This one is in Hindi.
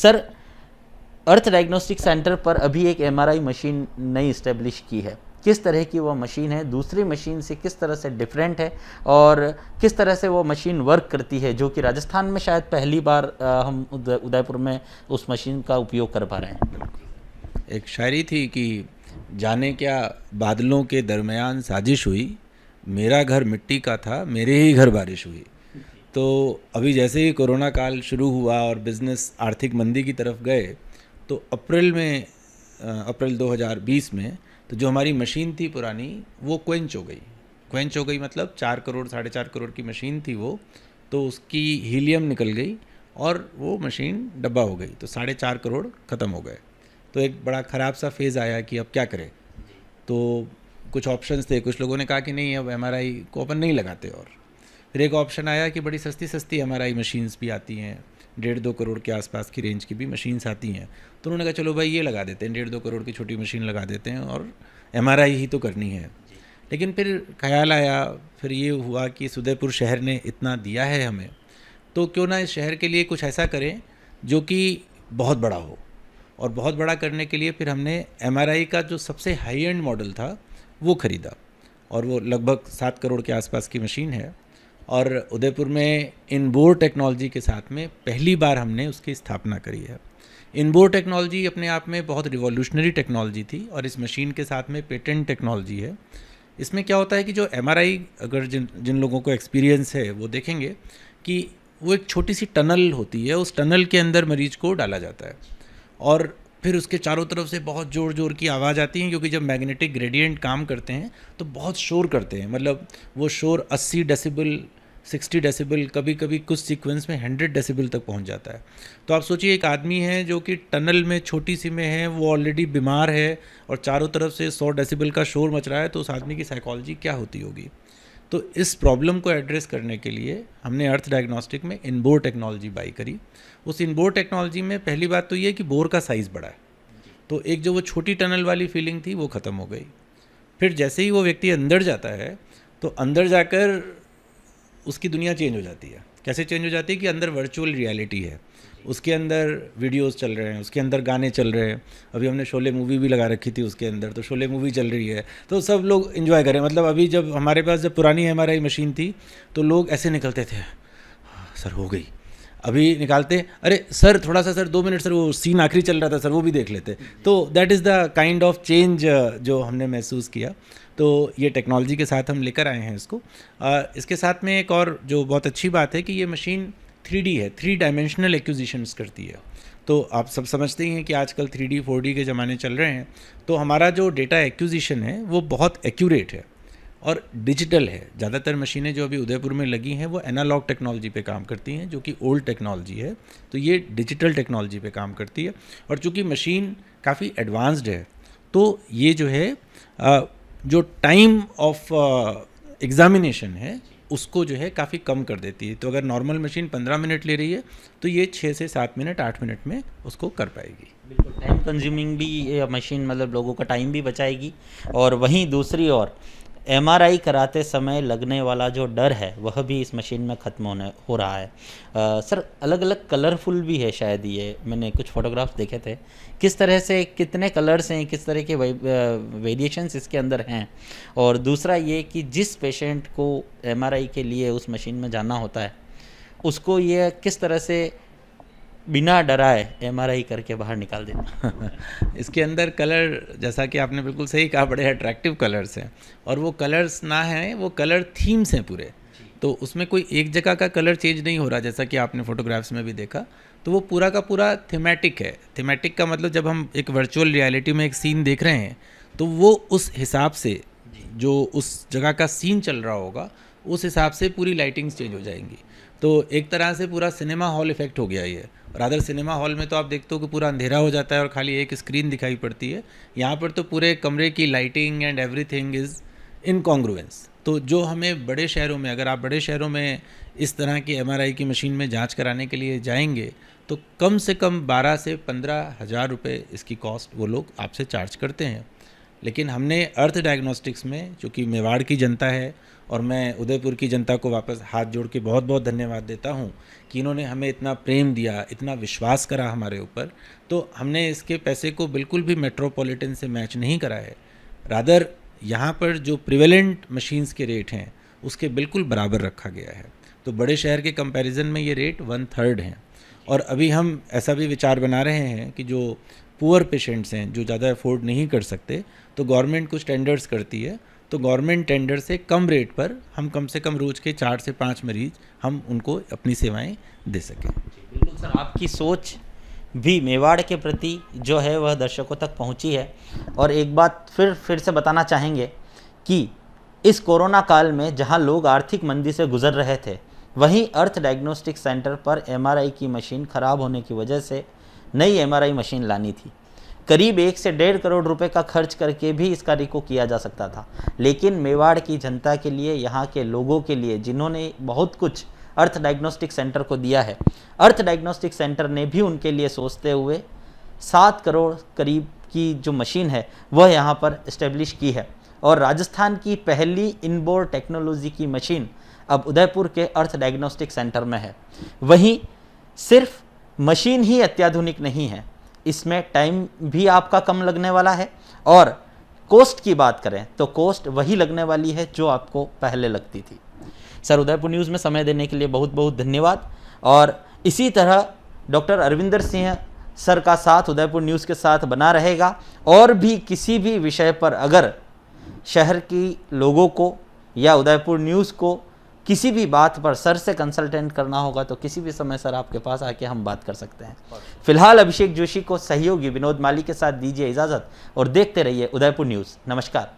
सर, अर्थ डायग्नोस्टिक सेंटर पर अभी एक एमआरआई मशीन नई इस्टेब्लिश की है। किस तरह की वो मशीन है, दूसरी मशीन से किस तरह से डिफरेंट है और किस तरह से वो मशीन वर्क करती है, जो कि राजस्थान में शायद पहली बार हम उदयपुर में उस मशीन का उपयोग कर पा रहे हैं। एक शायरी थी कि जाने क्या बादलों के दरमियान साजिश हुई, मेरा घर मिट्टी का था, मेरे ही घर बारिश हुई। तो अभी जैसे ही कोरोना काल शुरू हुआ और बिज़नेस आर्थिक मंदी की तरफ गए, तो अप्रैल 2020 में तो जो हमारी मशीन थी पुरानी, वो क्वेंच हो गई। क्वेंच हो गई मतलब 4 करोड़ 4.5 करोड़ की मशीन थी वो, तो उसकी हीलियम निकल गई और वो मशीन डब्बा हो गई, तो 4.5 करोड़ ख़त्म हो गए। तो एक बड़ा ख़राब सा फेज़ आया कि अब क्या करें। तो कुछ ऑप्शंस थे, कुछ लोगों ने कहा कि नहीं अब एमआरआई को अपन नहीं लगाते, और फिर एक ऑप्शन आया कि बड़ी सस्ती सस्ती एमआरआई मशीन्स भी आती हैं, 1.5-2 करोड़ के आसपास की रेंज की भी मशीन्स आती हैं। तो उन्होंने कहा चलो भाई ये लगा देते हैं, 1.5-2 करोड़ की छोटी मशीन लगा देते हैं और एमआरआई ही तो करनी है। लेकिन फिर ख्याल आया, फिर ये हुआ कि उदयपुर शहर ने इतना दिया है हमें, तो क्यों ना इस शहर के लिए कुछ ऐसा करें जो कि बहुत बड़ा हो। और बहुत बड़ा करने के लिए फिर हमने एमआरआई का जो सबसे हाई एंड मॉडल था वो ख़रीदा, और वो लगभग 7 करोड़ के आसपास की मशीन है। और उदयपुर में इनबोर टेक्नोलॉजी के साथ में पहली बार हमने उसकी स्थापना करी है। इनबोर टेक्नोलॉजी अपने आप में बहुत रिवॉल्यूशनरी टेक्नोलॉजी थी, और इस मशीन के साथ में पेटेंट टेक्नोलॉजी है। इसमें क्या होता है कि जो एमआरआई, अगर जिन लोगों को एक्सपीरियंस है वो देखेंगे कि वो एक छोटी सी टनल होती है, उस टनल के अंदर मरीज को डाला जाता है और फिर उसके चारों तरफ से बहुत ज़ोर ज़ोर की आवाज़ आती है, क्योंकि जब मैग्नेटिक ग्रेडियंट काम करते हैं तो बहुत शोर करते हैं। मतलब वो शोर 80 डेसिबल, 60 डेसिबल, कभी कभी कुछ सीक्वेंस में 100 डेसिबल तक पहुंच जाता है। तो आप सोचिए एक आदमी है जो कि टनल में छोटी सी में है, वो ऑलरेडी बीमार है और चारों तरफ से 100 डेसिबल का शोर मच रहा है, तो उस आदमी की साइकोलॉजी क्या होती होगी। तो इस प्रॉब्लम को एड्रेस करने के लिए हमने अर्थ डायग्नोस्टिक में इनबोर टेक्नोलॉजी बाई करी। उस इनबोर टेक्नोलॉजी में पहली बात तो ये कि बोर का साइज़ बड़ा है, तो एक जो वो छोटी टनल वाली फीलिंग थी वो ख़त्म हो गई। फिर जैसे ही वो व्यक्ति अंदर जाता है तो अंदर जाकर उसकी दुनिया चेंज हो जाती है। कैसे चेंज हो जाती है कि अंदर वर्चुअल रियलिटी है, उसके अंदर वीडियोस चल रहे हैं, उसके अंदर गाने चल रहे हैं। अभी हमने शोले मूवी भी लगा रखी थी उसके अंदर, तो शोले मूवी चल रही है, तो सब लोग इन्जॉय करें। मतलब अभी जब हमारे पास जब पुरानी एमआरआई मशीन थी तो लोग ऐसे निकलते थे, सर हो गई, अभी निकालते, अरे सर थोड़ा सा, सर 2 मिनट सर, वो सीन आखिरी चल रहा था सर, वो भी देख लेते। तो that is the kind of change जो हमने महसूस किया। तो ये टेक्नोलॉजी के साथ हम लेकर आए हैं इसको। इसके साथ में एक और जो बहुत अच्छी बात है कि ये मशीन 3D है, 3 डायमेंशनल एक्विजिशंस करती है। तो आप सब समझते ही हैं कि आजकल 3D 4D के ज़माने चल रहे हैं, तो हमारा जो डेटा एक्विजिशन है वो बहुत एक्यूरेट है और डिजिटल है। ज़्यादातर मशीनें जो अभी उदयपुर में लगी हैं वो एनालॉग टेक्नोलॉजी पे काम करती हैं, जो कि ओल्ड टेक्नोलॉजी है, तो ये डिजिटल टेक्नोलॉजी पे काम करती है। और चूँकि मशीन काफ़ी एडवांस्ड है, तो ये जो है जो टाइम ऑफ एग्ज़ामिनेशन है उसको जो है काफ़ी कम कर देती है। तो अगर नॉर्मल मशीन 15 मिनट ले रही है तो ये 6 से 7 मिनट, 8 मिनट में उसको कर पाएगी। बिल्कुल टाइम कंज्यूमिंग भी ये मशीन, मतलब लोगों का टाइम भी बचाएगी। और वहीं दूसरी ओर एमआरआई कराते समय लगने वाला जो डर है वह भी इस मशीन में ख़त्म हो रहा है। सर, अलग अलग कलरफुल भी है शायद, ये मैंने कुछ फोटोग्राफ्स देखे थे। किस तरह से, कितने कलर्स हैं, किस तरह के वेरिएशंस इसके अंदर हैं, और दूसरा ये कि जिस पेशेंट को एमआरआई के लिए उस मशीन में जाना होता है उसको ये किस तरह से बिना डराए एमआरआई करके बाहर निकाल देना। इसके अंदर कलर, जैसा कि आपने बिल्कुल सही कहा, बड़े अट्रैक्टिव कलर्स हैं, और वो कलर्स ना हैं, वो कलर थीम्स हैं पूरे। तो उसमें कोई एक जगह का कलर चेंज नहीं हो रहा, जैसा कि आपने फोटोग्राफ्स में भी देखा। तो वो पूरा का पूरा थीमेटिक है। थीमेटिक का मतलब जब हम एक वर्चुअल रियलिटी में एक सीन देख रहे हैं तो वो उस हिसाब से, जो उस जगह का सीन चल रहा होगा उस हिसाब से पूरी लाइटिंग्स चेंज हो जाएंगी। तो एक तरह से पूरा सिनेमा हॉल इफेक्ट हो गया ये। रादर सिनेमा हॉल में तो आप देखते हो कि पूरा अंधेरा हो जाता है और खाली एक स्क्रीन दिखाई पड़ती है। यहाँ पर तो पूरे कमरे की लाइटिंग एंड एवरीथिंग इज़ इनकॉन्ग्रुएंस। तो जो हमें बड़े शहरों में, अगर आप बड़े शहरों में इस तरह की एमआरआई की मशीन में जांच कराने के लिए जाएंगे तो कम से कम 12 से 15 हज़ार रुपये इसकी कॉस्ट वो लोग आपसे चार्ज करते हैं। लेकिन हमने अर्थ डायग्नोस्टिक्स में, चूँकि मेवाड़ की जनता है और मैं उदयपुर की जनता को वापस हाथ जोड़ के बहुत बहुत धन्यवाद देता हूँ कि इन्होंने हमें इतना प्रेम दिया, इतना विश्वास करा हमारे ऊपर, तो हमने इसके पैसे को बिल्कुल भी मेट्रोपॉलिटन से मैच नहीं करा है। रादर यहाँ पर जो प्रिवेलेंट मशीन्स के रेट हैं उसके बिल्कुल बराबर रखा गया है। तो बड़े शहर के कंपैरिजन में ये रेट 1/3 हैं। और अभी हम ऐसा भी विचार बना रहे हैं कि जो पुअर पेशेंट्स हैं, जो ज़्यादा अफोर्ड नहीं कर सकते, तो गवर्नमेंट कुछ टेंडर्स करती है, तो गवर्नमेंट टेंडर से कम रेट पर हम कम से कम रोज़ के 4 से 5 मरीज हम उनको अपनी सेवाएं दे सकें। बिल्कुल सर, आपकी सोच भी मेवाड़ के प्रति जो है वह दर्शकों तक पहुंची है। और एक बात फिर से बताना चाहेंगे कि इस कोरोना काल में जहां लोग आर्थिक मंदी से गुजर रहे थे, वहीं अर्थ डायग्नोस्टिक सेंटर पर एमआरआई की मशीन खराब होने की वजह से नई एमआरआई मशीन लानी थी। करीब 1 से 1.5 करोड़ रुपए का खर्च करके भी इस कार्य को किया जा सकता था, लेकिन मेवाड़ की जनता के लिए, यहाँ के लोगों के लिए, जिन्होंने बहुत कुछ अर्थ डायग्नोस्टिक सेंटर को दिया है, अर्थ डायग्नोस्टिक सेंटर ने भी उनके लिए सोचते हुए 7 करोड़ करीब की जो मशीन है वह यहाँ पर इस्टेब्लिश की है। और राजस्थान की पहली इनबोर्ड टेक्नोलॉजी की मशीन अब उदयपुर के अर्थ डायग्नोस्टिक सेंटर में है। वहीं सिर्फ मशीन ही अत्याधुनिक नहीं है, इसमें टाइम भी आपका कम लगने वाला है। और कॉस्ट की बात करें तो कॉस्ट वही लगने वाली है जो आपको पहले लगती थी। सर, उदयपुर न्यूज़ में समय देने के लिए बहुत बहुत धन्यवाद। और इसी तरह डॉक्टर अरविंदर सिंह सर का साथ उदयपुर न्यूज़ के साथ बना रहेगा। और भी किसी भी विषय पर अगर शहर की लोगों को या उदयपुर न्यूज़ को किसी भी बात पर सर से कंसल्टेंट करना होगा तो किसी भी समय सर आपके पास आके हम बात कर सकते हैं। फिलहाल अभिषेक जोशी को सहयोगी विनोद माली के साथ दीजिए इजाज़त और देखते रहिए उदयपुर न्यूज़। नमस्कार।